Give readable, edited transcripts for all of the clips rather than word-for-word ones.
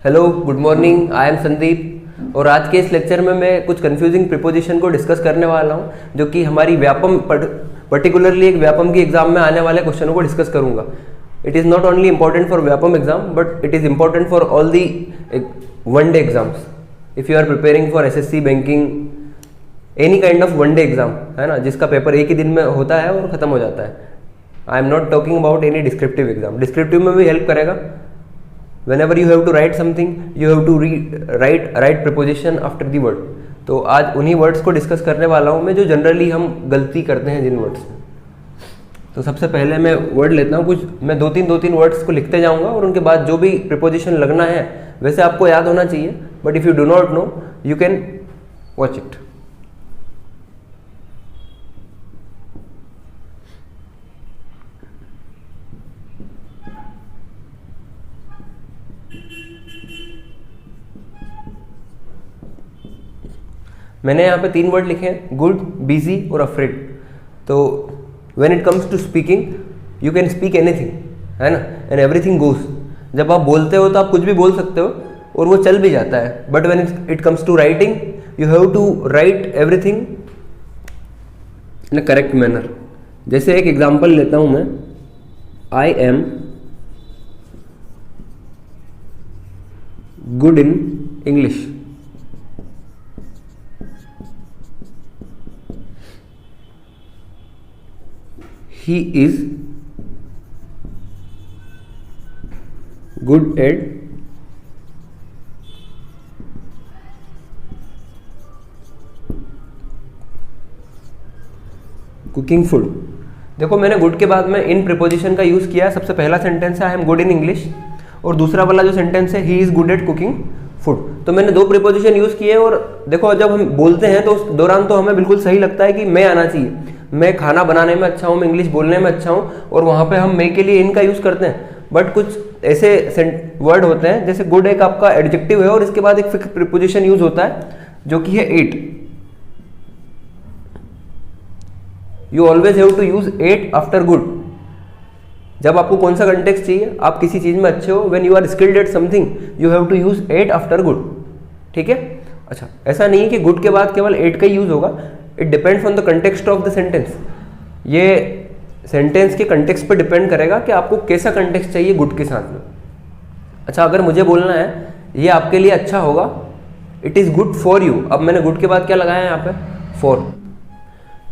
Hello, good morning. I am Sandeep और आज के इस लेक्चर में मैं कुछ कंफ्यूजिंग प्रीपोजिशन को डिस्कस करने वाला हूं, जो कि हमारी व्यापम पर्टिकुलरली एक व्यापम की एग्जाम में आने वाले क्वेश्चनों को डिस्कस करूंगा। It is not only important for Vyapam exam but it is important for all the one day exams. If you are preparing for SSC, banking, any kind of one day exam, है ना, जिसका paper एक ही दिन में होता है और ख़त्म हो जाता है। I am not talking about any descriptive exam. Descriptive में भी हेल्प करेगा। whenever you have to write something you have to write preposition after the word। तो आज उन्हीं वर्ड्स को डिस्कस करने वाला हूँ मैं, जो जनरली हम गलती करते हैं जिन वर्ड्स में। तो सबसे पहले मैं वर्ड लेता हूँ कुछ, मैं दो तीन वर्ड्स को लिखते जाऊँगा और उनके बाद जो भी प्रिपोजिशन लगना है वैसे आपको याद होना चाहिए, but if you do not know you can watch it. मैंने यहाँ पे 3 वर्ड लिखे हैं, गुड, बिजी और अफ्रेड। तो when it comes to speaking you can speak anything, है ना, एंड एवरीथिंग गोज। जब आप बोलते हो तो आप कुछ भी बोल सकते हो और वो चल भी जाता है, but when it comes to writing you have to write everything in a correct manner. जैसे एक एग्जाम्पल लेता हूँ मैं, I am good in English. He is good at cooking food. देखो, मैंने गुड के बाद में इन प्रिपोजिशन का यूज़ किया। सबसे पहला सेंटेंस है I am good in English, और दूसरा वाला जो सेंटेंस है he is good at cooking food. तो मैंने 2 प्रिपोजिशन यूज़ किए, और देखो जब हम बोलते हैं तो उस दौरान तो हमें बिल्कुल सही लगता है कि मैं आना चाहिए, मैं खाना बनाने में अच्छा हूँ, मैं इंग्लिश बोलने में अच्छा हूँ, और वहाँ पे हम मैं के लिए इनका यूज़ करते हैं। बट कुछ ऐसे वर्ड होते हैं, जैसे गुड एक आपका एडजेक्टिव है और इसके बाद एक फिक्स प्रीपोजिशन यूज होता है जो कि है at. You always have to use at after good. जब आपको कौन सा कंटेक्स्ट चाहिए, आप किसी चीज़ में अच्छे हो, when you are skilled at something you have to use at after good. ठीक है। अच्छा, ऐसा नहीं है कि गुड के बाद केवल एट का ही यूज होगा। It depends on the context of the sentence. ये सेंटेंस के कंटेक्स्ट पर डिपेंड करेगा कि आपको कैसा कंटेक्स्ट चाहिए गुड के साथ में। अच्छा, अगर मुझे बोलना है ये आपके लिए अच्छा होगा, it is good for you. अब मैंने गुड के बाद क्या लगाया है यहाँ पे, फॉर।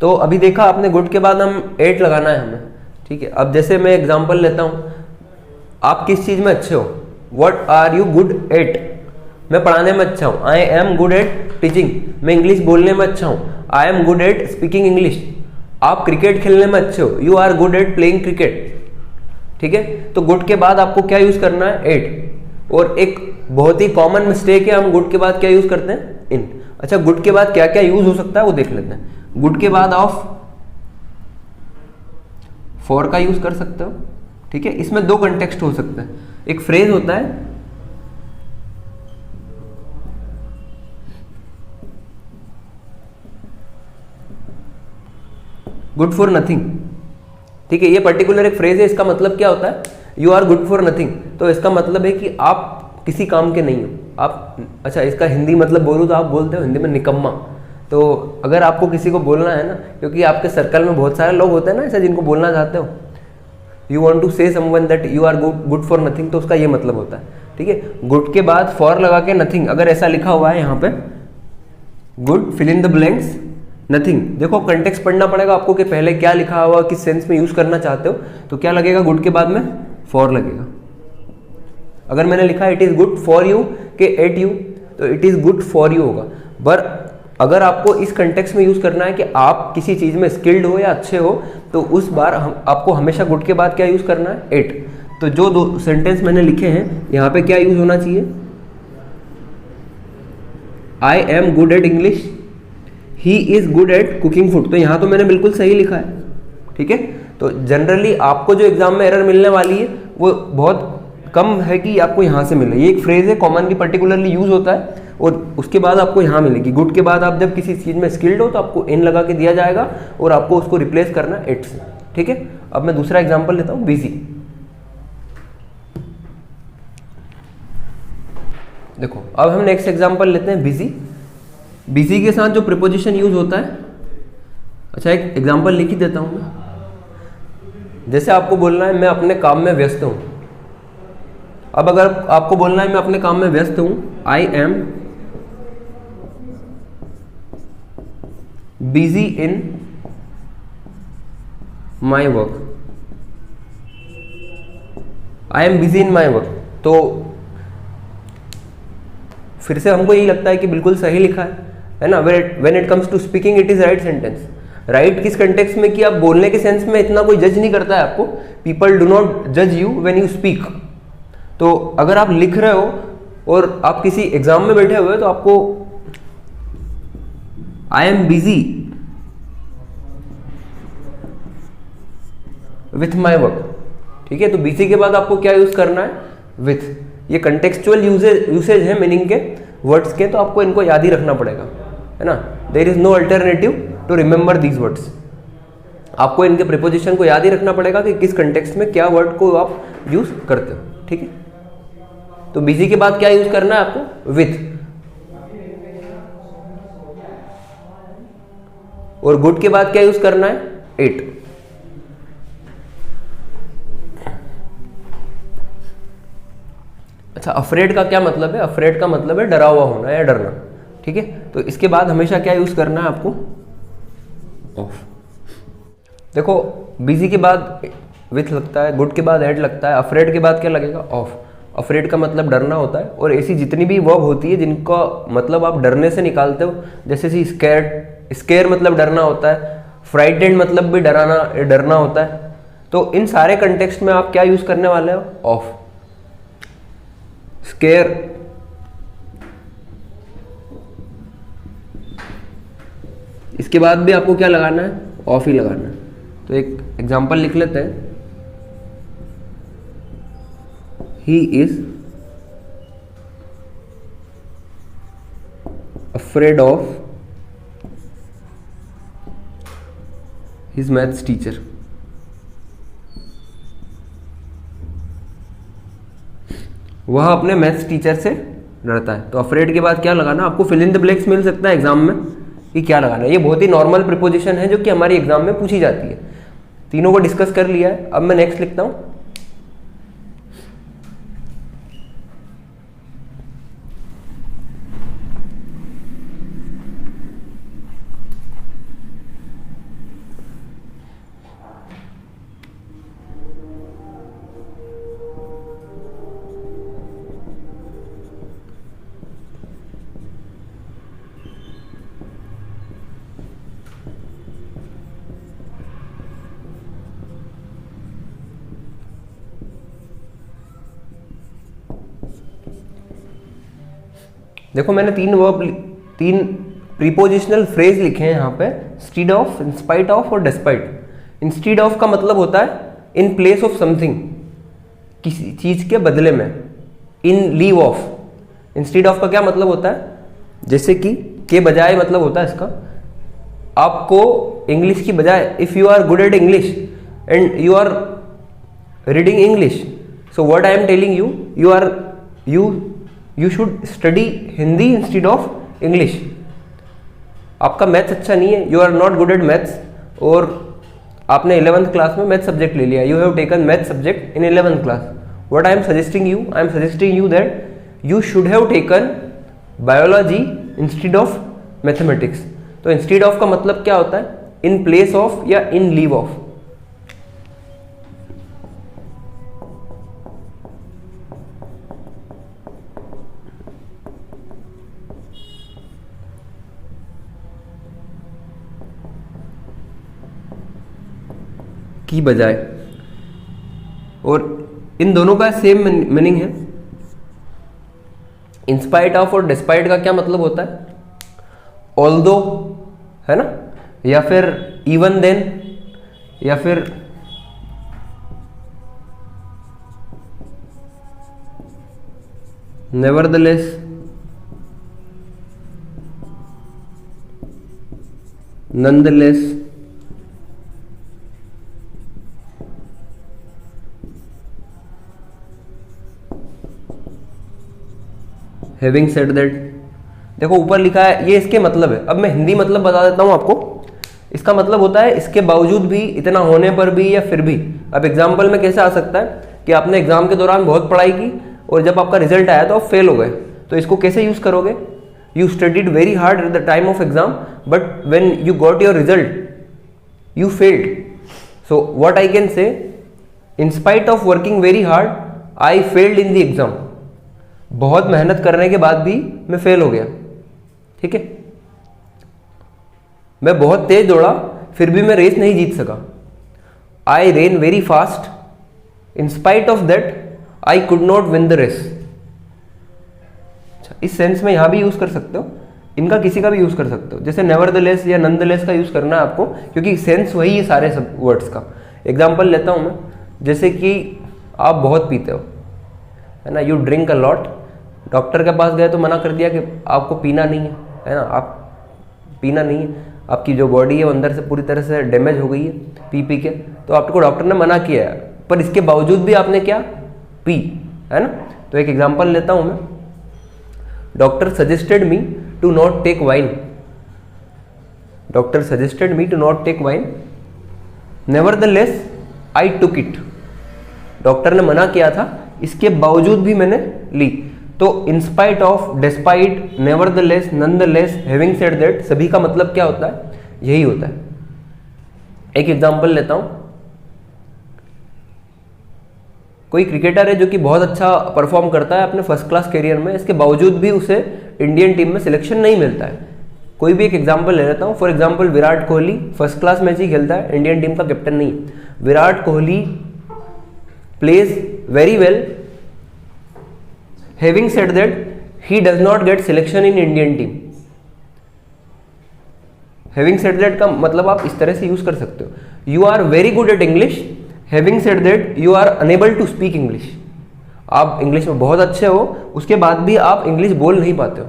तो अभी देखा आपने, गुड के बाद हम एट लगाना है हमें। ठीक है। अब जैसे मैं एग्जाम्पल लेता हूँ, आप किस चीज़ में अच्छे हो, what are you good at. मैं पढ़ाने में अच्छा हूँ, I am good at teaching. मैं इंग्लिश बोलने में अच्छा हूँ, I am good at speaking English. आप क्रिकेट खेलने में अच्छे हो, you are good at playing cricket. ठीक है। तो गुड के बाद आपको क्या यूज करना है, एट। और एक बहुत ही कॉमन मिस्टेक है, हम गुड के बाद क्या यूज करते हैं, इन। अच्छा, गुड के बाद क्या क्या यूज हो सकता है वो देख लेते हैं। गुड के बाद ऑफ फॉर का यूज कर सकते हो। ठीक है। इसमें 2 कंटेक्स्ट हो सकते हैं। एक फ्रेज होता है, गुड फॉर नथिंग। ठीक है। ये पर्टिकुलर एक फ्रेज है, इसका मतलब क्या होता है, you are good for nothing. तो इसका मतलब है कि आप किसी काम के नहीं हो आप। अच्छा, इसका हिंदी मतलब बोलूँ तो आप बोलते हो हिंदी में निकम्मा। तो अगर आपको किसी को बोलना है ना, क्योंकि आपके सर्कल में बहुत सारे लोग होते हैं ना ऐसे जिनको बोलना चाहते हो, you want to say someone that you are good for nothing, तो उसका ये मतलब होता है। ठीक है। गुड के बाद फॉर लगा के नथिंग, अगर ऐसा लिखा हुआ है यहाँ पे good fill in the blanks nothing. देखो कंटेक्स्ट पढ़ना पड़ेगा आपको कि पहले क्या लिखा हुआ, किस सेंस में यूज करना चाहते हो। तो क्या लगेगा, गुड के बाद में फॉर लगेगा। अगर मैंने लिखा it is good for you के एट यू, तो it is good for you होगा। पर अगर आपको इस कंटेक्स्ट में यूज करना है कि आप किसी चीज में स्किल्ड हो या अच्छे हो, तो उस बार आपको हमेशा गुड के बाद क्या यूज करना है, एट। तो जो 2 सेंटेंस मैंने लिखे हैं यहाँ पे क्या यूज होना चाहिए, आई am good at English, he is good at cooking food. तो यहाँ तो मैंने बिल्कुल सही लिखा है। ठीक है। तो जनरली आपको जो एग्जाम में एरर मिलने वाली है वो बहुत कम है कि आपको यहाँ से मिले। ये एक फ्रेज है, कॉमनली पर्टिकुलरली यूज होता है, और उसके बाद आपको यहाँ मिलेगी। गुड के बाद आप जब किसी चीज़ में स्किल्ड हो तो आपको इन लगा के दिया जाएगा और आपको उसको रिप्लेस करना एट से। ठीक है। अब मैं दूसरा एग्जाम्पल लेता हूँ, बिजी। देखो अब हम नेक्स्ट एग्जांपल लेते हैं बिजी। बिजी के साथ जो प्रीपोजिशन यूज होता है, अच्छा एक एग्जांपल लिख ही देता हूँ मैं। जैसे आपको बोलना है मैं अपने काम में व्यस्त हूँ। अब अगर आपको बोलना है मैं अपने काम में व्यस्त हूँ, I am busy in my work, I am busy in my work. तो फिर से हमको यही लगता है कि बिल्कुल सही लिखा है ना। When it comes to speaking it is right sentence. Right किस कंटेक्स्ट में कि आप बोलने के सेंस में इतना कोई जज नहीं करता है आपको। पीपल डू नॉट जज यू व्हेन यू स्पीक। तो अगर आप लिख रहे हो और आप किसी एग्जाम में बैठे हुए हो तो आपको I am busy with my work, ठीक है। तो बिजी के बाद आपको क्या यूज करना है, विथ। ये कंटेक्चुअल यूसेज है मीनिंग के वर्ड्स के, तो आपको इनको याद ही रखना पड़ेगा, है ना। There is no alternative to remember these words. आपको इनके प्रीपोजिशन को याद ही रखना पड़ेगा कि किस कंटेक्स्ट में क्या वर्ड को आप यूज करते हो, ठीक है। तो बिजी के बाद क्या यूज करना है आपको, विथ। और गुड के बाद क्या यूज करना है, इट। अच्छा, अफ्रेड का क्या मतलब है, अफ्रेड का मतलब है डरा हुआ होना या डरना, ठीक है। तो इसके बाद हमेशा क्या यूज करना है आपको, ऑफ। देखो बिजी के बाद विथ लगता है, गुड के बाद एड लगता है, अफ्रेड के बाद क्या लगेगा, ऑफ। अफ्रेड का मतलब डरना होता है। और ऐसी जितनी भी वर्ब होती है जिनका मतलब आप डरने से निकालते हो, जैसे सी स्केर्ड, स्केयर मतलब डरना होता है, फ्राइटेंड मतलब भी डरना होता है। तो इन सारे कंटेक्स्ट में आप क्या यूज करने वाले हो, ऑफ। स्केयर, इसके बाद भी आपको क्या लगाना है, ऑफ ही लगाना है। तो एक एग्जांपल लिख लेते हैं, he is afraid of his maths teacher. वह अपने मैथ्स टीचर से डरता है। तो अफ्रेड के बाद क्या लगाना, आपको फिल इन द ब्लैंक्स मिल सकता है एग्जाम में कि क्या लगाना है। ये बहुत ही नॉर्मल प्रीपोजिशन है जो कि हमारी एग्जाम में पूछी जाती है। तीनों को डिस्कस कर लिया है। अब मैं नेक्स्ट लिखता हूं, देखो मैंने तीन प्रीपोजिशनल फ्रेज लिखे हैं यहाँ पे, instead of, in spite of और डिस्पाइट। इंस्टीड ऑफ का मतलब होता है इन प्लेस ऑफ समथिंग, किसी चीज के बदले में। इन लीव ऑफ। इंस्टीड ऑफ का क्या मतलब होता है, जैसे कि के बजाय मतलब होता है इसका। आपको इंग्लिश की बजाय, if you are good at English and you are reading English, so what I am telling you, you should study Hindi instead of English. आपका मैथ्स अच्छा नहीं है, you are not good at maths, और आपने 11th class में math subject ले लिया, you have taken math subject in 11th class. What I am suggesting you that you should have taken biology instead of mathematics. तो instead of का मतलब क्या होता है, इन प्लेस ऑफ या इन लीव ऑफ। की बजाय। और इन दोनों का सेम मीनिंग है। इंस्पाइट ऑफ और डिस्पाइट का क्या मतलब होता है, ऑल्दो, है ना, या फिर इवन देन, या फिर nevertheless, nonetheless, having said that, देखो ऊपर लिखा है, ये इसके मतलब है। अब मैं हिंदी मतलब बता देता हूँ आपको। इसका मतलब होता है इसके बावजूद भी, इतना होने पर भी, या फिर भी। अब एग्जाम्पल में कैसे आ सकता है कि आपने एग्जाम के दौरान बहुत पढ़ाई की और जब आपका रिजल्ट आया तो आप फेल हो गए, तो इसको कैसे यूज करोगे? You studied very hard at the time of exam, but when you got your result you failed. So what I can say, in spite of working very hard I failed in the exam. बहुत मेहनत करने के बाद भी मैं fail हो गया। ठीक है, मैं बहुत तेज दौड़ा फिर भी मैं रेस नहीं जीत सका। I ran very fast, in spite of that I could not win the race. अच्छा, इस सेंस में यहां भी यूज कर सकते हो, इनका किसी का भी यूज कर सकते हो। जैसे नेवरदलेस या नॉनदलेस का यूज करना है आपको, क्योंकि सेंस वही है सारे सब वर्ड्स का। एग्जाम्पल लेता हूं मैं, जैसे कि आप बहुत पीते हो, है ना, you drink a lot. Doctor के पास गए तो मना कर दिया कि आपको पीना नहीं है ना, आप पीना नहीं है, आपकी जो बॉडी है वो अंदर से पूरी तरह से डैमेज हो गई है पी के, तो आपको डॉक्टर ने मना किया है, पर इसके बावजूद भी आपने क्या पी, है ना। तो एक एग्जांपल लेता हूं मैं, doctor suggested me to not take wine. Doctor suggested me to not take wine, nevertheless I took it. Doctor ने मना किया था, इसके बावजूद भी मैंने ली। तो in spite of, despite, nevertheless, nonetheless, having said that, सभी का मतलब क्या होता है? यही होता है। एक एग्जांपल लेता हूं, कोई क्रिकेटर है जो कि बहुत अच्छा परफॉर्म करता है अपने फर्स्ट क्लास करियर में, इसके बावजूद भी उसे इंडियन टीम में सिलेक्शन नहीं मिलता है। कोई भी एक एग्जांपल ले लेता हूं, for example Virat Kohli first class match ही खेलता है, इंडियन टीम का कैप्टन नहीं। Virat Kohli plays very well, having said that he does not get selection in Indian team। having said that का मतलब आप इस तरह से यूज कर सकते हो, you are very good at English, having said that you are unable to speak English। आप इंग्लिश में बहुत अच्छे हो, उसके बाद भी आप इंग्लिश बोल नहीं पाते हो।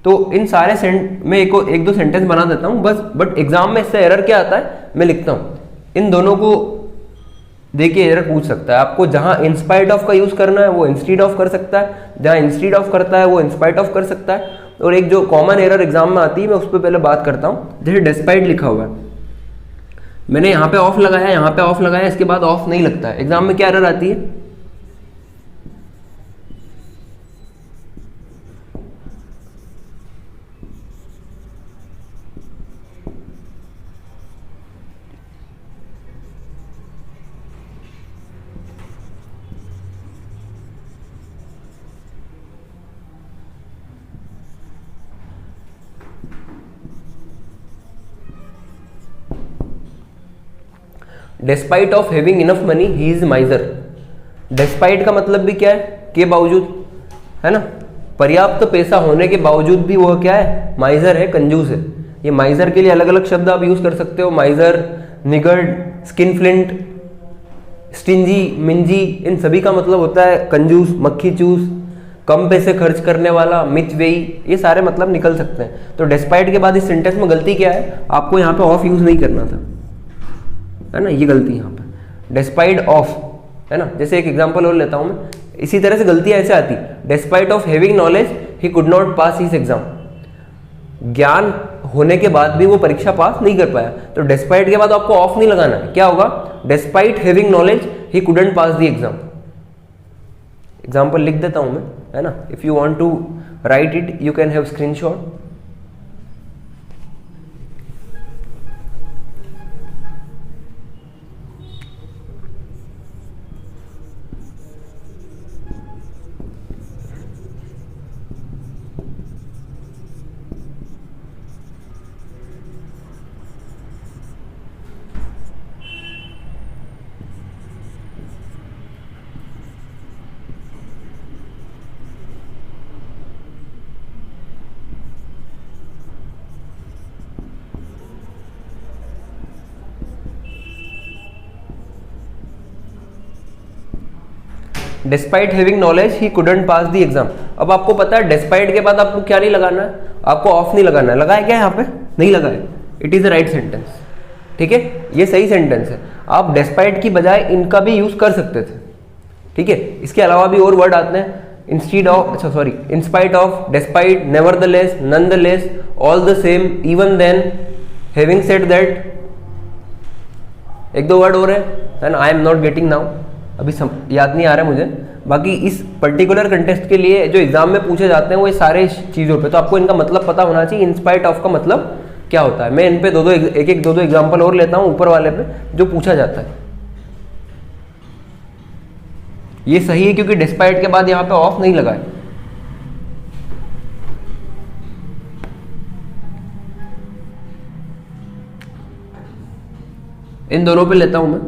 तो इन सारे में एक दो सेंटेंस बना देता हूं बस, बट एग्जाम में इससे एरर क्या आता है मैं लिखता हूं। इन दोनों को देखिए एरर पूछ सकता है आपको, जहां इंस्पाइट ऑफ का यूज करना है वो इंस्टीड ऑफ कर सकता है, जहां इंस्टीड ऑफ करता है वो इंस्पाइट ऑफ कर सकता है। और एक जो कॉमन एरर एग्जाम में आती है, मैं उस पर पहले बात करता हूं। जैसे डिस्पाइट लिखा हुआ है, मैंने यहां पे ऑफ लगाया, यहां पे ऑफ लगाया, इसके बाद ऑफ नहीं लगता है, एग्जाम में क्या एरर आती है? Despite of having enough money he is माइजर। Despite का मतलब भी क्या है? के बावजूद, है ना, पर्याप्त पैसा होने के बावजूद भी वो क्या है? माइजर है, कंजूस है। ये माइजर के लिए अलग अलग शब्द आप यूज कर सकते हो, माइजर, निगर्ड, स्किनफ्लिंट, स्टिंजी, मिंजी, इन सभी का मतलब होता है कंजूस, मक्खी चूस, कम पैसे खर्च करने वाला, मितव्ययी, ये सारे मतलब निकल सकते हैं। तो डिस्पाइट के बाद इस सेंटेंस में गलती क्या है? आपको यहाँ पे ऑफ यूज नहीं करना था, है ना, ये गलती यहाँ पे डिस्पाइट ऑफ, है ना। जैसे एक एग्जांपल और लेता हूं मैं, इसी तरह से गलतियां ऐसे आती, despite of having knowledge he could not pass his exam. ज्ञान होने के बाद भी वो परीक्षा पास नहीं कर पाया, तो डिस्पाइट के बाद आपको ऑफ नहीं लगाना है, क्या होगा? Despite having knowledge he couldn't pass the exam. Example लिख देता हूं मैं, है ना, if you want to write it you can have screenshot. Despite having knowledge he couldn't pass the exam. अब आपको पता है डिस्पाइट के बाद आपको क्या नहीं लगाना है? आपको ऑफ नहीं लगाना है। लगाया क्या यहाँ पे? नहीं लगाया। It is a right sentence, ठीक है, ये सही सेंटेंस है। आप डिस्पाइट की बजाय इनका भी यूज कर सकते थे, ठीक है। इसके अलावा भी और वर्ड आते हैं, इंस्टीड ऑफ, अच्छा sorry, in spite of, despite, nevertheless, nonetheless, all the same, even then, having said that, एक दो वर्ड और है ना, I am not getting now, अभी याद नहीं आ रहा है मुझे। बाकी इस पर्टिकुलर कंटेस्ट के लिए जो एग्जाम में पूछे जाते हैं वो ये सारे चीज़ों पे, तो आपको इनका मतलब पता होना चाहिए। इन स्पाइट ऑफ का मतलब क्या होता है। मैं इन पे एक दो एग्जाम्पल और लेता हूँ ऊपर वाले पे जो पूछा जाता है। ये सही है क्योंकि डिस्पाइट के बाद यहाँ पे ऑफ नहीं लगा है। इन दोनों पे लेता हूं मैं।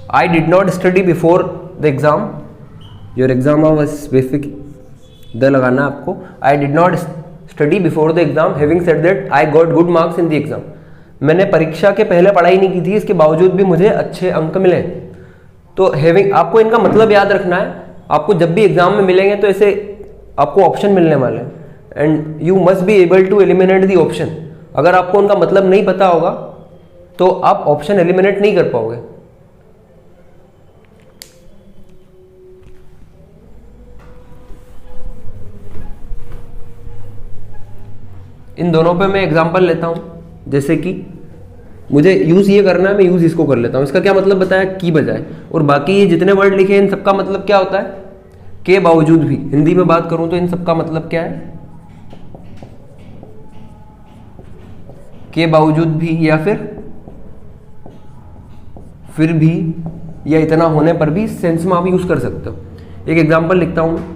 I did not study before the exam. Your exam was specific. The लगाना आपको। I did not study before the exam. Having said that, I got good marks in the exam. मैंने परीक्षा के पहले पढ़ाई नहीं की थी, इसके बावजूद भी मुझे अच्छे अंक मिले। तो हैविंग, आपको इनका मतलब याद रखना है। आपको जब भी एग्जाम में मिलेंगे तो ऐसे आपको ऑप्शन मिलने वाले हैं, and you must be able to eliminate the option. अगर आपको उनका मतलब नहीं पता होगा तो आप ऑप्शन एलिमिनेट नहीं कर पाओगे। इन दोनों पे मैं एग्जांपल लेता हूं। जैसे कि मुझे यूज ये करना है, मैं यूज इसको कर लेता हूं। इसका क्या मतलब बताया, की बजाय। और बाकी ये जितने वर्ड लिखे हैं इन सबका मतलब क्या होता है, के बावजूद भी। हिंदी में बात करूं तो इन सबका मतलब क्या है, के बावजूद भी, या फिर भी, या इतना होने पर भी, सेंस में आप यूज कर सकते हो। एक एग्जांपल लिखता हूं मैं।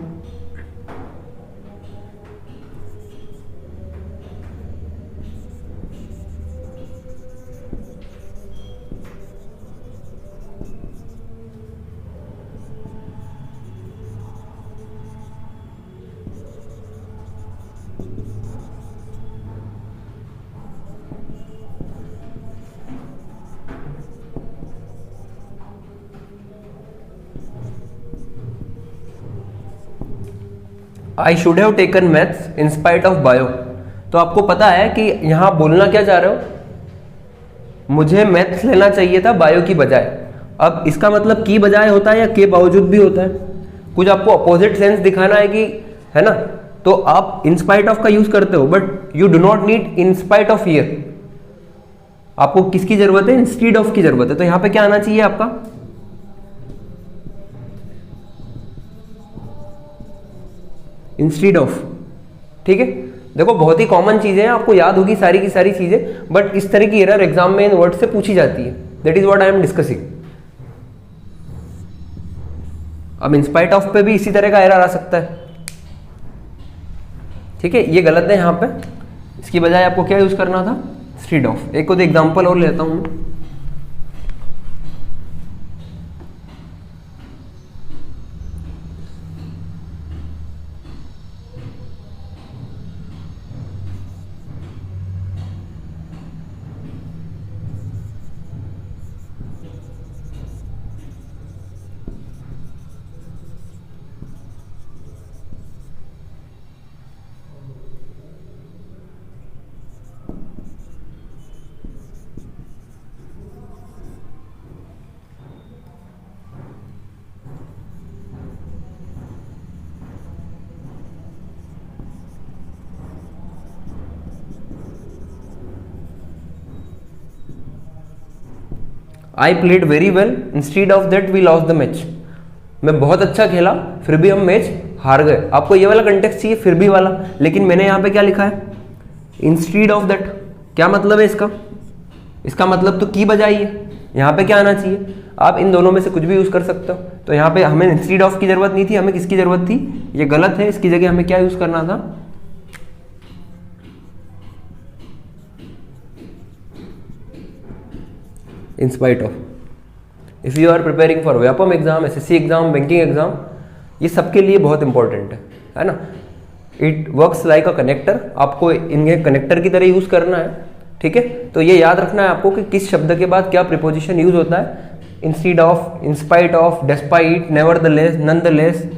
I should have taken maths in spite of bio. तो आपको पता है कि यहां बोलना क्या चाह रहे हो, मुझे मैथ्स लेना चाहिए था बायो की बजाय। अब इसका मतलब की बजाय होता है या के बावजूद भी होता है। कुछ आपको अपोजिट सेंस दिखाना है कि, है ना, तो आप इन स्पाइट ऑफ का यूज करते हो, but you do not need in spite of here. आपको किसकी जरूरत है, इंस्टीड ऑफ की जरूरत है। तो यहां पे क्या आना चाहिए आपका, इंस्टीड ऑफ। ठीक है, देखो बहुत ही कॉमन चीजें हैं, आपको याद होगी सारी की सारी चीजें, बट इस तरह की एरर एग्जाम में इन वर्ड से पूछी जाती है। That is what I am discussing. अब इंस्पाइट ऑफ पे भी इसी तरह का एरर आ सकता है। ठीक है, ये गलत है यहां पे। इसकी बजाय आपको क्या यूज करना था, इंस्टीड ऑफ। एक और एग्जांपल और लेता हूं मैं। I played very well, instead of that we lost the match. मैं बहुत अच्छा खेला, फिर भी हम मैच हार गए। आपको ये वाला कंटेक्स्ट चाहिए, फिर भी वाला, लेकिन मैंने यहाँ पे क्या लिखा है, इंस्टीड ऑफ दैट। क्या मतलब है इसका, इसका मतलब तो की बजाय है। यहाँ पे क्या आना चाहिए, आप इन दोनों में से कुछ भी यूज़ कर सकते हो। तो यहाँ पे हमें इंस्टीड ऑफ की ज़रूरत नहीं थी, हमें किसकी ज़रूरत थी, ये गलत है, इसकी जगह हमें क्या यूज़ करना था, in spite of. If you are preparing for Vyapam exam, SSC exam, banking exam, ये सबके लिए बहुत इंपॉर्टेंट है ना। It works like a connector, आपको इन्हें कनेक्टर की तरह यूज़ करना है, ठीक है। तो ये याद रखना है आपको कि किस शब्द के बाद क्या प्रीपोजिशन यूज होता है, instead of, in spite of, despite, nevertheless, nonetheless.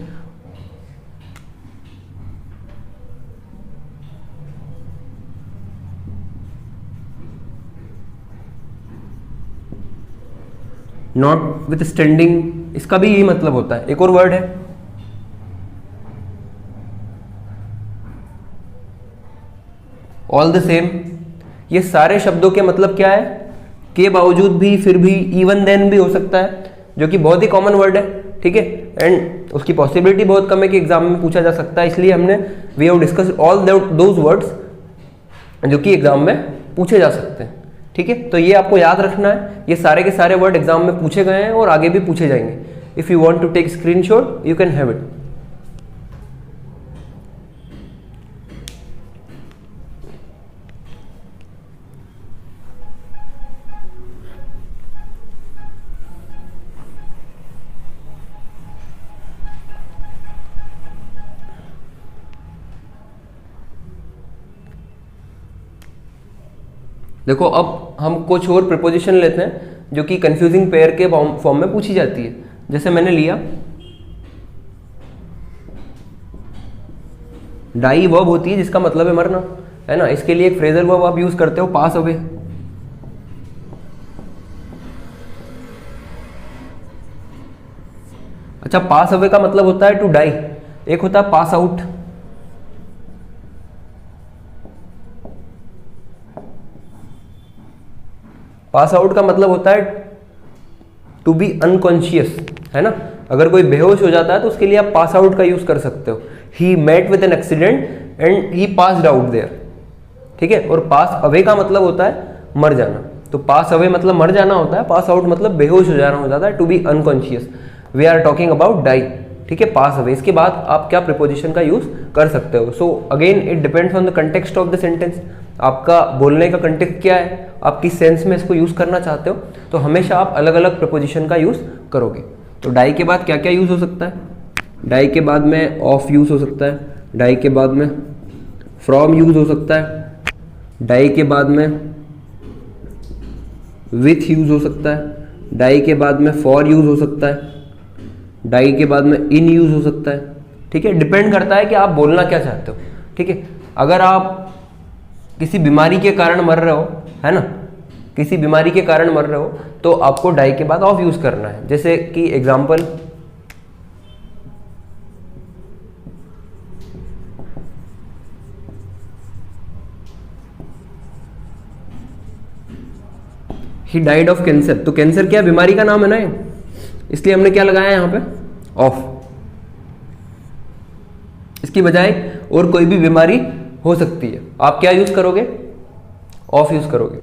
Not with standing, इसका भी यही मतलब होता है। एक और वर्ड है ऑल द सेम। ये सारे शब्दों के मतलब क्या है, के बावजूद भी, फिर भी, इवन देन भी हो सकता है, जो कि बहुत ही कॉमन वर्ड है, ठीक है। एंड उसकी पॉसिबिलिटी बहुत कम है कि एग्जाम में पूछा जा सकता है, इसलिए हमने we have discuss all those words जो कि एग्जाम में पूछे जा सकते हैं, ठीक है। तो ये आपको याद रखना है, ये सारे के सारे वर्ड एग्जाम में पूछे गए हैं और आगे भी पूछे जाएंगे। If you want to take screenshot you can have it. देखो अब हम कुछ और प्रीपोजिशन लेते हैं जो कि कंफ्यूजिंग पेयर के फॉर्म में पूछी जाती है। जैसे मैंने लिया डाई वर्ब होती है जिसका मतलब है मरना, है ना। इसके लिए एक फ्रेजल वर्ब आप यूज करते हो, पास अवे। अच्छा, पास अवे का मतलब होता है टू डाई, एक होता है पास आउट। पास आउट का मतलब होता है टू बी अनकॉन्शियस, है ना। अगर कोई बेहोश हो जाता है तो उसके लिए आप पास आउट का यूज कर सकते हो। He met with an accident and he passed out there, ठीक है। और पास अवे का मतलब होता है मर जाना। तो पास अवे मतलब मर जाना होता है, पास आउट मतलब बेहोश हो जाना हो जाता है, to be unconscious. We are talking about die, ठीक है, पास अवे। इसके बाद आप क्या प्रीपोजिशन का यूज कर सकते हो। So again it depends on the context of the sentence. आपका बोलने का कंटेक्स्ट क्या है, आप किस सेंस में इसको यूज करना चाहते हो, तो हमेशा आप अलग अलग प्रीपोजिशन का यूज करोगे। तो डाई के बाद क्या क्या यूज हो सकता है, डाई के बाद में ऑफ यूज हो सकता है, डाई के बाद में फ्रॉम यूज हो सकता है, डाई के बाद में विथ यूज हो सकता है, डाई के बाद में फॉर यूज हो सकता है, डाई के बाद में इन यूज हो सकता है, ठीक है। डिपेंड करता है कि आप बोलना क्या चाहते हो, ठीक है। अगर आप किसी बीमारी के कारण मर रहे हो, है ना, किसी बीमारी के कारण मर रहे हो, तो आपको डाई के बाद ऑफ यूज करना है। जैसे कि example, he died of cancer. तो कैंसर क्या बीमारी का नाम है ना, इसलिए हमने क्या लगाया यहां पे, ऑफ। इसकी बजाय और कोई भी बीमारी हो सकती है, आप क्या यूज करोगे, ऑफ यूज करोगे।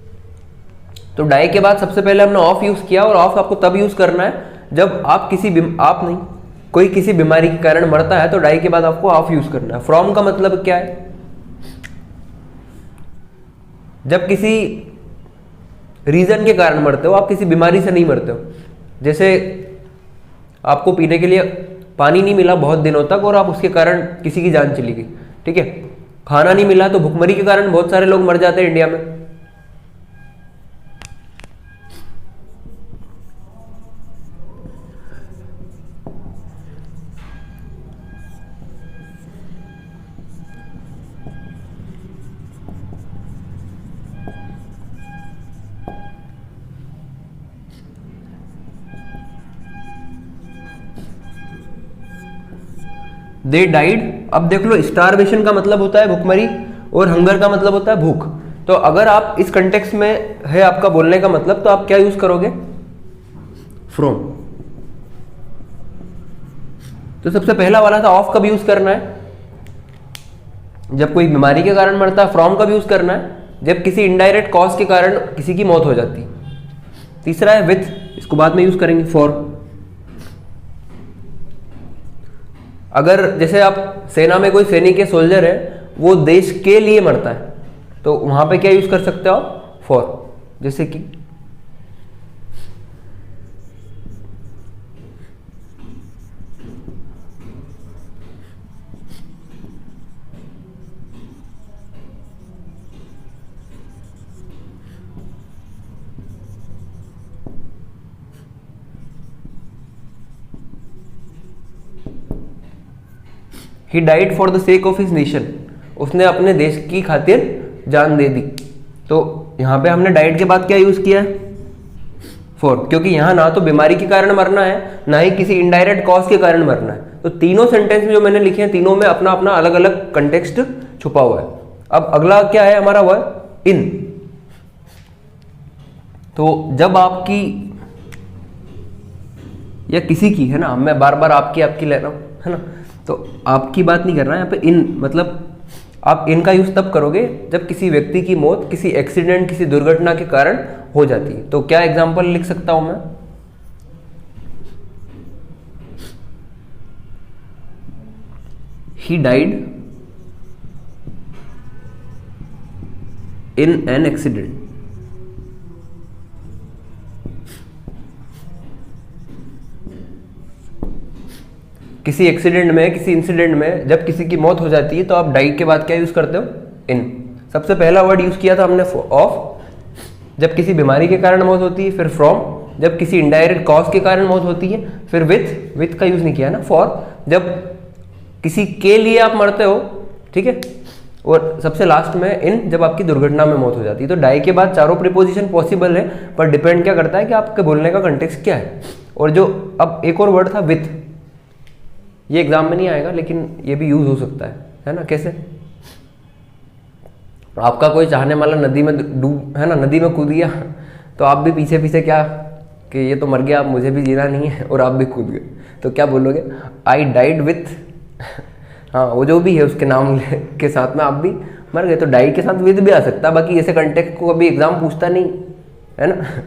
तो डाई के बाद सबसे पहले हमने ऑफ यूज किया, और ऑफ आपको तब यूज करना है जब आप कोई किसी बीमारी के कारण मरता है, तो डाई के बाद आपको ऑफ यूज करना है। फ्रॉम का मतलब क्या है, जब किसी रीजन के कारण मरते हो, आप किसी बीमारी से नहीं मरते हो। जैसे आपको पीने के लिए पानी नहीं मिला बहुत दिनों तक और आप उसके कारण किसी की जान चली गई, ठीक है। खाना नहीं मिला तो भुखमरी के कारण बहुत सारे लोग मर जाते हैं इंडिया में। They died. अब देख लो, स्टारवेशन का मतलब होता है भुखमरी और हंगर का मतलब होता है भूख। तो अगर आप इस कंटेक्स्ट में है आपका बोलने का मतलब, तो आप क्या यूज करोगे, फ्रॉम। तो सबसे पहला वाला था ऑफ कब यूज करना है, जब कोई बीमारी के कारण मरता है। फ्रॉम कब यूज करना है, जब किसी इनडायरेक्ट कॉज के कारण किसी की मौत हो जाती। तीसरा है विथ, इसको बाद में यूज करेंगे फॉर। अगर जैसे आप सेना में कोई सैनिक या सोल्जर है, वो देश के लिए मरता है, तो वहां पे क्या यूज कर सकते हो आप, फॉर। जैसे कि he died for the sake of his nation, उसने अपने देश की खातिर जान दे दी। तो यहां पे हमने डाइड के बाद क्या यूज किया है, फॉर, क्योंकि यहां ना तो बीमारी के कारण मरना है, ना ही किसी इनडायरेक्ट कॉज के कारण मरना है। तो तीनों सेंटेंस में जो मैंने लिखे हैं, तीनों में अपना अपना अलग अलग कंटेक्स्ट छुपा हुआ है। अब अगला क्या है हमारा, वह इन। तो जब आपकी या किसी की, है ना, मैं बार बार आपकी ले रहा हूं, है ना, तो आपकी बात नहीं कर रहा है यहाँ पे, इन मतलब आप इनका यूज तब करोगे जब किसी व्यक्ति की मौत किसी एक्सीडेंट, किसी दुर्घटना के कारण हो जाती है। तो क्या एग्जांपल लिख सकता हूं मैं, he died in an accident. किसी एक्सीडेंट में, किसी इंसिडेंट में जब किसी की मौत हो जाती है, तो आप डाई के बाद क्या यूज करते हो, इन। सबसे पहला वर्ड यूज किया था हमने ऑफ, जब किसी बीमारी के कारण मौत होती है, फिर फ्रॉम जब किसी इनडायरेक्ट कॉज के कारण मौत होती है, फिर विथ का यूज नहीं किया ना, फॉर जब किसी के लिए आप मरते हो, ठीक है, और सबसे लास्ट में इन जब आपकी दुर्घटना में मौत हो जाती है। तो डाई के बाद चारों प्रीपोजिशन पॉसिबल है, पर डिपेंड क्या करता है कि आपके बोलने का कंटेक्स्ट क्या है। और जो अब एक और वर्ड था विथ, ये एग्जाम में नहीं आएगा, लेकिन ये भी यूज हो सकता है ना। कैसे, आपका कोई चाहने वाला नदी में डूब, है ना, नदी में कूद गया, तो आप भी पीछे पीछे क्या कि ये तो मर गया, मुझे भी जीना नहीं है, और आप भी कूद गए, तो क्या बोलोगे, आई डाइड विथ, हाँ, वो जो भी है उसके नाम के साथ में आप भी मर गए। तो डाई के साथ विथ भी आ सकता है, बाकी ऐसे कंटेक्ट को कभी एग्जाम पूछता नहीं, है ना।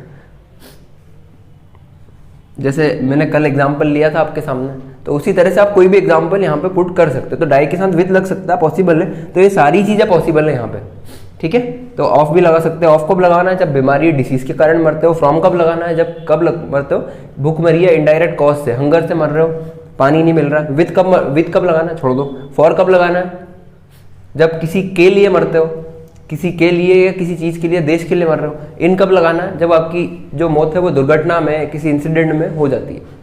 जैसे मैंने कल एग्जाम्पल लिया था आपके सामने, तो उसी तरह से आप कोई भी एग्जाम्पल यहाँ पे पुट कर सकते हो। तो डाई के साथ विथ लग सकता है, पॉसिबल है। तो ये सारी चीजें पॉसिबल है यहाँ पे, ठीक है। तो ऑफ भी लगा सकते हो। ऑफ कब लगाना है, जब बीमारी डिसीज के कारण मरते हो। फ्रॉम कब लगाना है, जब कब मरते हो, भूख मरी है, इनडायरेक्ट कॉज से, हंगर से मर रहे हो, पानी नहीं मिल रहा। विथ कब लगाना है, छोड़ दो। फॉर कब लगाना है, जब किसी के लिए मरते हो, किसी के लिए या किसी चीज के लिए, देश के लिए मर रहे हो। इन कब लगाना है, जब आपकी जो मौत है वो दुर्घटना में, किसी इंसिडेंट में हो जाती है।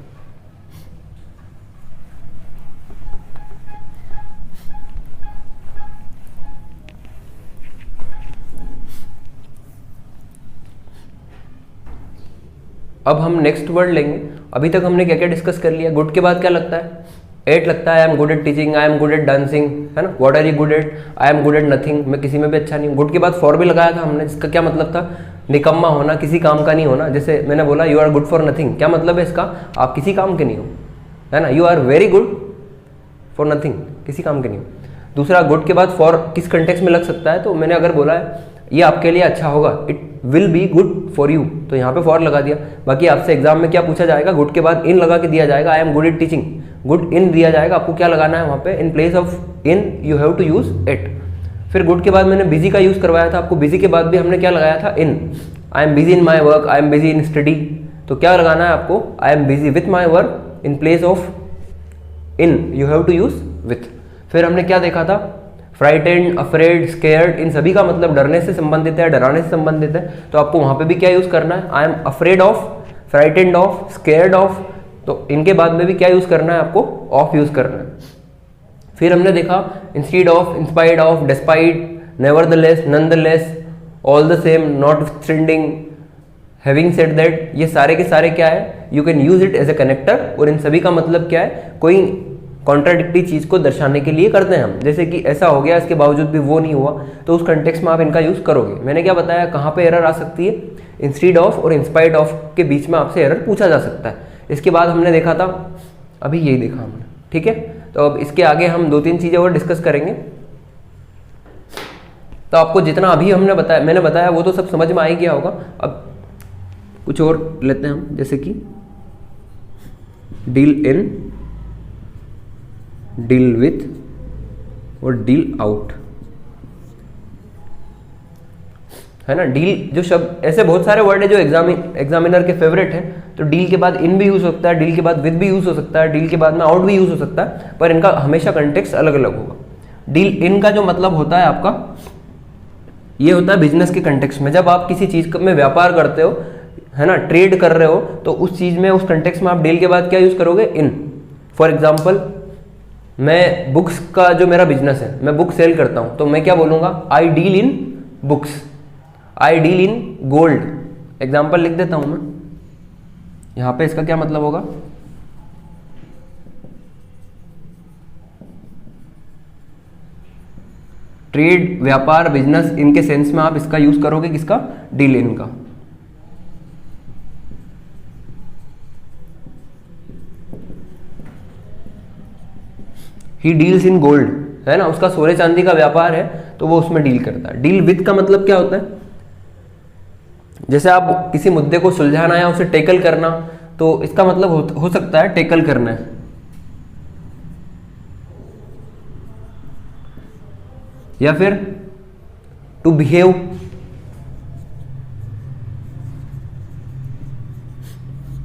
अब हम नेक्स्ट वर्ड लेंगे। अभी तक हमने क्या क्या डिस्कस कर लिया। गुड के बाद क्या लगता है, एट लगता है। I am good at teaching, I am good at dancing, है ना। What are you good at, I am good at nothing, मैं किसी में भी अच्छा नहीं हूँ। गुड के बाद फॉर भी लगाया था हमने, जिसका क्या मतलब था, निकम्मा होना, किसी काम का नहीं होना। जैसे मैंने बोला you are good for nothing, क्या मतलब है इसका, आप किसी काम के नहीं हो, है ना। You are very good for nothing, किसी काम के नहीं हो। दूसरा, गुड के बाद फॉर किस कंटेक्स्ट में लग सकता है, तो मैंने अगर बोला है ये आपके लिए अच्छा होगा, it will be good for you, तो यहाँ पे फॉर लगा दिया। बाकी आपसे एग्जाम में क्या पूछा जाएगा, गुड के बाद इन लगा के दिया जाएगा। I am good at teaching, good in दिया जाएगा, आपको क्या लगाना है वहाँ पे, in place of in you have to use it. फिर गुड के बाद मैंने बिजी का यूज करवाया था आपको, बिजी के बाद भी हमने क्या लगाया था, in. I am busy in my work, I am busy in study, तो क्या लगाना है आपको, I am busy with my work, in place of in you have to use with. फिर हमने क्या देखा था, फ्राइटेंड, अफ्रेड, स्केयर्ड, इन सभी का मतलब डरने से संबंधित है, डराने से संबंधित है। तो आपको वहां पे भी क्या यूज करना है, I am afraid of, frightened of, scared of, तो इनके बाद में भी क्या यूज करना है आपको, ऑफ यूज करना है। फिर हमने देखा instead of, inspired of, despite, nevertheless, nonetheless, all the same, notwithstanding, having said that, ये सारे के सारे क्या है, you can use it as a connector. और इन सभी का मतलब क्या है, कोई कॉन्ट्राडिक्टरी चीज को दर्शाने के लिए करते हैं हम। जैसे कि ऐसा हो गया, इसके बावजूद भी वो नहीं हुआ, तो उस कंटेक्स्ट में आप इनका यूज करोगे। मैंने क्या बताया, कहाँ पे एरर आ सकती है, इंस्टीड ऑफ और इंस्पायर्ड ऑफ के बीच में आपसे एरर पूछा जा सकता है। इसके बाद हमने देखा था, अभी यही देखा हमने, ठीक है। तो अब इसके आगे हम 2-3 चीजें और डिस्कस करेंगे। तो आपको जितना अभी हमने बताया, मैंने बताया, वो तो सब समझ में आ ही गया होगा। अब कुछ और लेते हैं हम, जैसे कि डील इन, डील विथ और डील आउट, है ना। डील जो शब्द, ऐसे बहुत सारे वर्ड है जो एग्जामिनर के फेवरेट है। तो डील के बाद इन भी यूज हो सकता है, डील के बाद विद भी यूज हो सकता है, डील के बाद में आउट भी यूज हो सकता है, पर इनका हमेशा कंटेक्स्ट अलग अलग होगा। डील इन का जो मतलब होता है आपका, ये होता है बिजनेस के कंटेक्स्ट में, जब आप किसी चीज में व्यापार करते हो, है ना, ट्रेड कर रहे हो, तो उस चीज में, उस कंटेक्स्ट में आप डील के बाद क्या यूज करोगे? इन। फॉर एग्जाम्पल, मैं बुक्स का जो मेरा बिजनेस है, मैं बुक सेल करता हूं, तो मैं क्या बोलूंगा? I deal in books, I deal in gold. Example लिख देता हूं मैं यहां पे, इसका क्या मतलब होगा? ट्रेड, व्यापार, बिजनेस, इनके सेंस में आप इसका यूज करोगे, किसका? डील इन का। ही डील्स इन गोल्ड, है ना, उसका सोने चांदी का व्यापार है, तो वो उसमें डील करता है। डील विद का मतलब क्या होता है? जैसे आप किसी मुद्दे को सुलझाना या उसे टेकल करना, तो इसका मतलब हो सकता है टेकल करना है, या फिर टू बिहेव,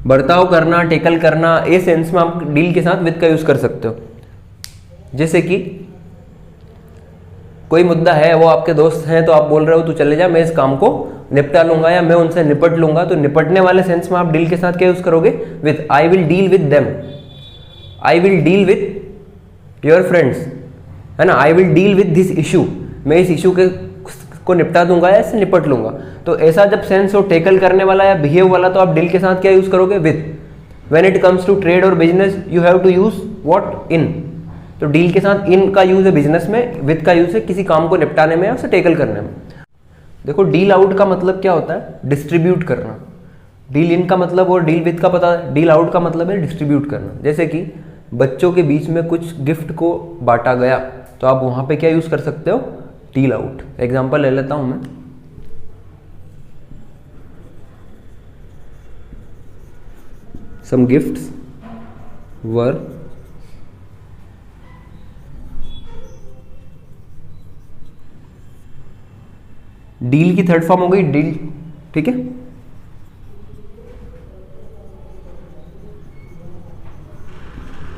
बर्ताव करना, टेकल करना, ए सेंस में आप डील के साथ विद का यूज कर सकते हो। जैसे कि कोई मुद्दा है, वो आपके दोस्त हैं, तो आप बोल रहे हो तू चले जा, मैं इस काम को निपटा लूंगा या मैं उनसे निपट लूंगा, तो निपटने वाले सेंस में आप डील के साथ क्या यूज करोगे? With. I will deal with them, I will deal with your friends, है ना, I will deal with this issue, मैं इस इशू को निपटा दूंगा या इससे निपट लूंगा। तो ऐसा जब सेंस हो टेकल करने वाला या बिहेव वाला, तो आप डील के साथ क्या यूज करोगे? With. When it comes to trade और business, you have to use what? In. तो डील के साथ इन का यूज है बिजनेस में, विद का यूज है किसी काम को निपटाने में या उसे टेकल करने में। देखो, डील आउट का मतलब क्या होता है? डिस्ट्रीब्यूट करना। डील इन का मतलब और डील विद का पता है, डील आउट का मतलब है डिस्ट्रीब्यूट करना। जैसे कि बच्चों के बीच में कुछ गिफ्ट को बांटा गया, तो आप वहां पे क्या यूज कर सकते हो? Deal out. एग्जांपल ले लेता हूं मैं, सम गिफ्ट्स वर डील की थर्ड फॉर्म हो गई डील, ठीक है।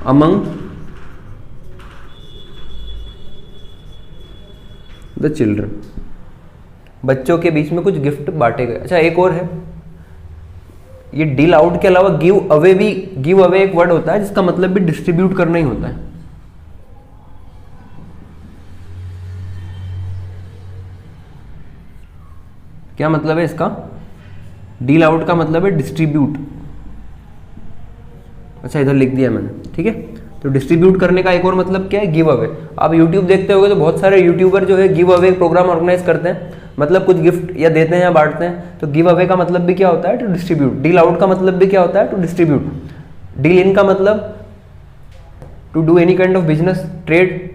अमंग द चिल्ड्रन, बच्चों के बीच में कुछ गिफ्ट बांटे गए। अच्छा, एक और है, ये डील आउट के अलावा गिव अवे भी, गिव अवे एक वर्ड होता है जिसका मतलब भी डिस्ट्रीब्यूट करना ही होता है। क्या मतलब है इसका? डील आउट का मतलब है डिस्ट्रीब्यूट। अच्छा, इधर लिख दिया मैंने, ठीक है। तो डिस्ट्रीब्यूट करने का एक और मतलब क्या है? Give away. आप यूट्यूब देखते होगे तो बहुत सारे यूट्यूबर जो है गिव अवे प्रोग्राम ऑर्गेनाइज करते हैं, मतलब कुछ गिफ्ट या देते हैं या बांटते हैं। तो गिव अवे का मतलब भी क्या होता है? To distribute. डील आउट का मतलब भी क्या होता है? To distribute. डील इन का मतलब to do any kind of business, trade.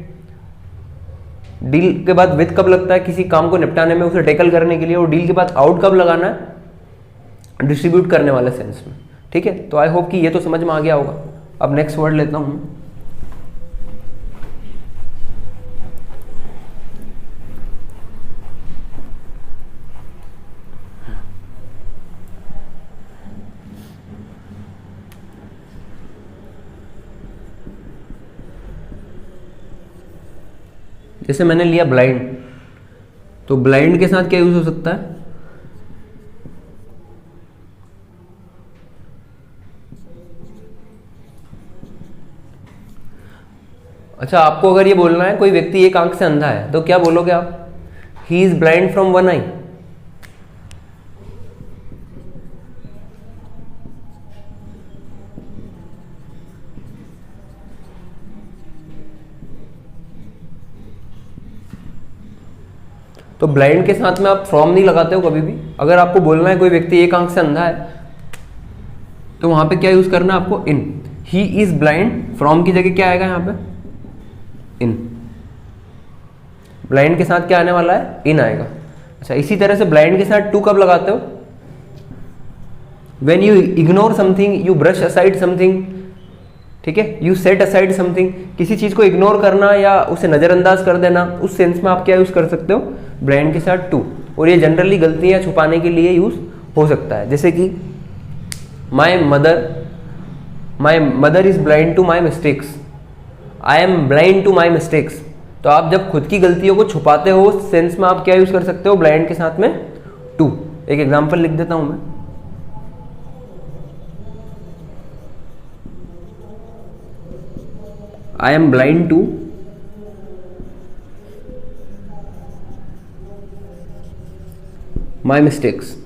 Deal के बाद विद कब लगता है? किसी काम को निपटाने में, उसे टेकल करने के लिए। और डील के बाद आउट कब लगाना है? डिस्ट्रीब्यूट करने वाले सेंस में, ठीक है। तो आई होप कि ये तो समझ में आ गया होगा। अब नेक्स्ट वर्ड लेता हूं। जैसे मैंने लिया ब्लाइंड, तो ब्लाइंड के साथ क्या यूज हो सकता है? अच्छा, आपको अगर ये बोलना है कोई व्यक्ति एक आंख से अंधा है, तो क्या बोलोगे आप? He is blind from one eye. तो ब्लाइंड के साथ में आप फ्रॉम नहीं लगाते हो कभी भी। अगर आपको बोलना है कोई व्यक्ति एक आंख से अंधा है, तो वहां पे क्या यूज करना है आपको? इन। ही इज ब्लाइंड, फ्रॉम की जगह क्या आएगा यहाँ पे? इन। ब्लाइंड के साथ क्या आने वाला है? इन आएगा। अच्छा, इसी तरह से ब्लाइंड के साथ टू कब लगाते हो? When you ignore something, you brush aside something, ठीक है, यू सेट असाइड समथिंग, किसी चीज को इग्नोर करना या उसे नजरअंदाज कर देना, उस सेंस में आप क्या यूज कर सकते हो, ब्लाइंड के साथ टू। और ये जनरली गलतियां छुपाने के लिए यूज हो सकता है, जैसे कि my mother is blind to my mistakes, I am blind to my mistakes. तो आप जब खुद की गलतियों को छुपाते हो उस सेंस में आप क्या यूज कर सकते हो, ब्लाइंड के साथ में टू। एक एग्जांपल लिख देता हूं मैं, I am blind to my mistakes.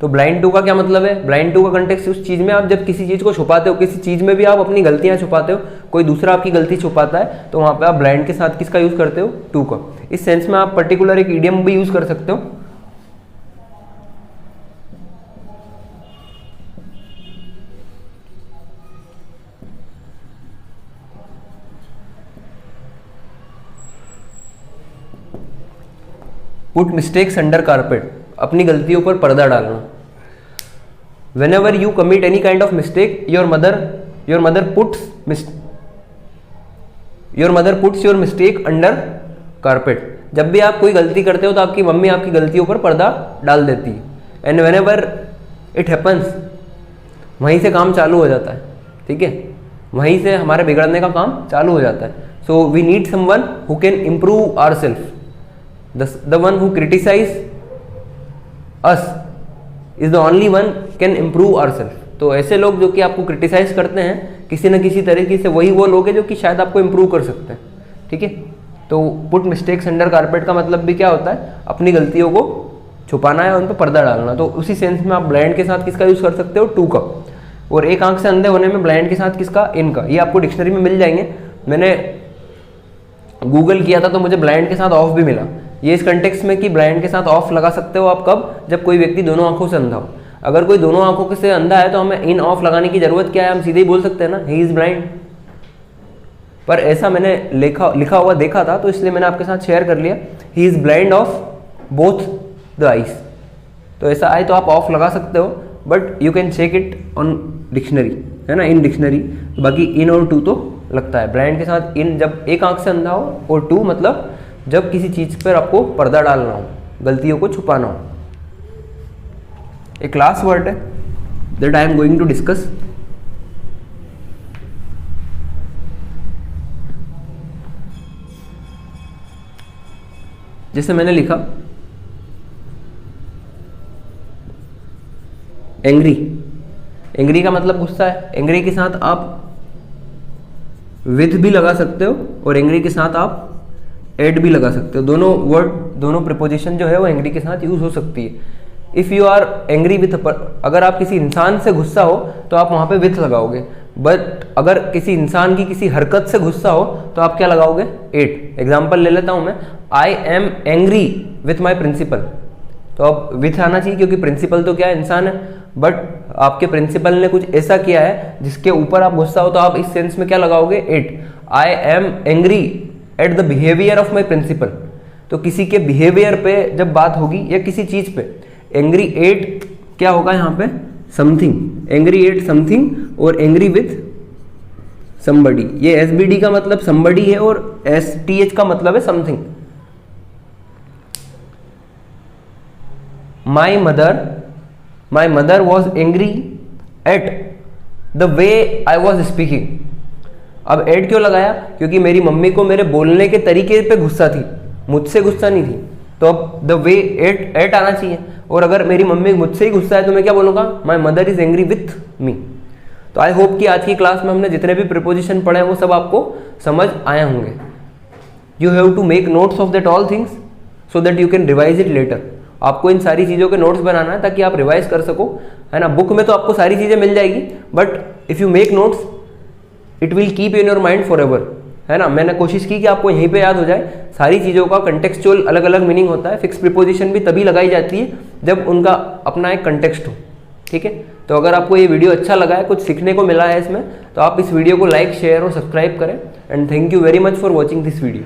तो ब्लाइंड टू का क्या मतलब है, ब्लाइंड टू का कंटेक्स्ट उस चीज में आप जब किसी चीज को छुपाते हो, किसी चीज में भी आप अपनी गलतियां छुपाते हो, कोई दूसरा आपकी गलती छुपाता है, तो वहां पे आप ब्लाइंड के साथ किसका यूज करते हो, टू का। इस सेंस में आप पर्टिकुलर एक इडियम भी यूज कर सकते हो, पुट मिस्टेक्स अंडर कारपेट, अपनी गलतियों पर पर्दा डालना। Whenever you commit any kind of mistake, your mother puts your mistake under carpet। जब भी आप कोई गलती करते हो तो आपकी मम्मी आपकी गलतियों पर पर्दा डाल देती है। And whenever it happens, वहीं से काम चालू हो जाता है, ठीक है, वहीं से हमारे बिगड़ने का काम चालू हो जाता है। So we need someone who can improve ourselves। The one who criticize us is the only one can improve ourselves। तो ऐसे लोग जो कि आपको क्रिटिसाइज करते हैं किसी न किसी तरीके से, वही वो लोग हैं जो कि शायद आपको इम्प्रूव कर सकते हैं, ठीक है। तो पुट मिस्टेक्स अंडर कारपेट का मतलब भी क्या होता है, अपनी गलतियों को छुपाना है, उन पर पर्दा डालना। तो उसी सेंस में आप ब्लाइंड के साथ किसका यूज कर सकते हो, टू का। और एक आंख से अंधे होने में ब्लाइंड के साथ किसका, इन का। ये आपको डिक्शनरी में मिल जाएंगे, मैंने गूगल किया था तो मुझे ब्लाइंड के साथ ऑफ भी मिला। ये इस कंटेक्स्ट में कि ब्लाइंड के साथ ऑफ लगा सकते हो आप कब, जब कोई व्यक्ति दोनों आंखों से अंधा हो। अगर कोई दोनों आंखों से अंधा है तो हमें इन ऑफ लगाने की जरूरत क्या है, हम सीधे ही बोल सकते हैं ना, ही इज ब्लाइंड। पर ऐसा मैंने लिखा हुआ देखा था तो इसलिए मैंने आपके साथ शेयर कर लिया, he is blind of both the eyes. तो ऐसा आए तो आप ऑफ लगा सकते हो, but you can check it on dictionary, है ना, इन डिक्शनरी। बाकी इन और टू तो लगता है। ब्लाइंड के साथ इन जब एक आंख से अंधा हो, और टू मतलब जब किसी चीज पर आपको पर्दा डालना हो, गलतियों को छुपाना हो। एक क्लास वर्ड है that I am going to discuss. जैसे मैंने लिखा एंग्री, एंग्री का मतलब गुस्सा है। एंग्री के साथ आप विथ भी लगा सकते हो और एंग्री के साथ आप एड भी लगा सकते हो। दोनों वर्ड, दोनों प्रिपोजिशन जो है वो एंग्री के साथ यूज हो सकती है। If you are angry with, अगर आप किसी इंसान से गुस्सा हो तो आप वहां पे विथ लगाओगे, बट अगर किसी इंसान की किसी हरकत से गुस्सा हो तो आप क्या लगाओगे, एट। एग्जाम्पल ले लेता हूं मैं, I am angry with my principal. तो अब विथ आना चाहिए क्योंकि प्रिंसिपल तो क्या है, इंसान है, बट आपके प्रिंसिपल ने कुछ ऐसा किया है जिसके ऊपर आप गुस्सा हो, तो आप इस सेंस में क्या लगाओगे, at. I am angry at the behaviour of my principal. तो किसी के बिहेवियर पे जब बात होगी या किसी चीज पे, एंग्री एट क्या होगा यहाँ पे, समथिंग, एंग्री एट समथिंग, और एंग्री विथ समबडी। ये एसबीडी का मतलब समबडी है और एसटीएच का मतलब है something. My mother was angry at the way I was speaking. अब एट क्यों लगाया, क्योंकि मेरी मम्मी को मेरे बोलने के तरीके पे गुस्सा थी, मुझसे गुस्सा नहीं थी। तो अब द वे एट आना चाहिए। और अगर मेरी मम्मी मुझसे ही गुस्सा है तो मैं क्या बोलूंगा, माई mother is angry with me. तो आई होप कि आज की क्लास में हमने जितने भी प्रिपोजिशन पढ़े हैं वो सब आपको समझ आए होंगे। You have to make notes of that all things so that you can revise it later. आपको इन सारी चीज़ों के नोट्स बनाना है ताकि आप रिवाइज कर सको, है ना। बुक में तो आपको सारी चीज़ें मिल जाएगी, but if you make notes it will keep in your mind for ever, है ना। मैंने कोशिश की कि आपको यहीं पे याद हो जाए। सारी चीज़ों का कंटेक्चुअल अलग अलग मीनिंग होता है। फिक्स प्रीपोजिशन भी तभी लगाई जाती है जब उनका अपना एक कंटेक्स्ट हो, ठीक है। तो अगर आपको ये वीडियो अच्छा लगा है, कुछ सीखने को मिला है इसमें, तो आप इस वीडियो को लाइक, शेयर और सब्सक्राइब करें। And thank you very much for watching this video.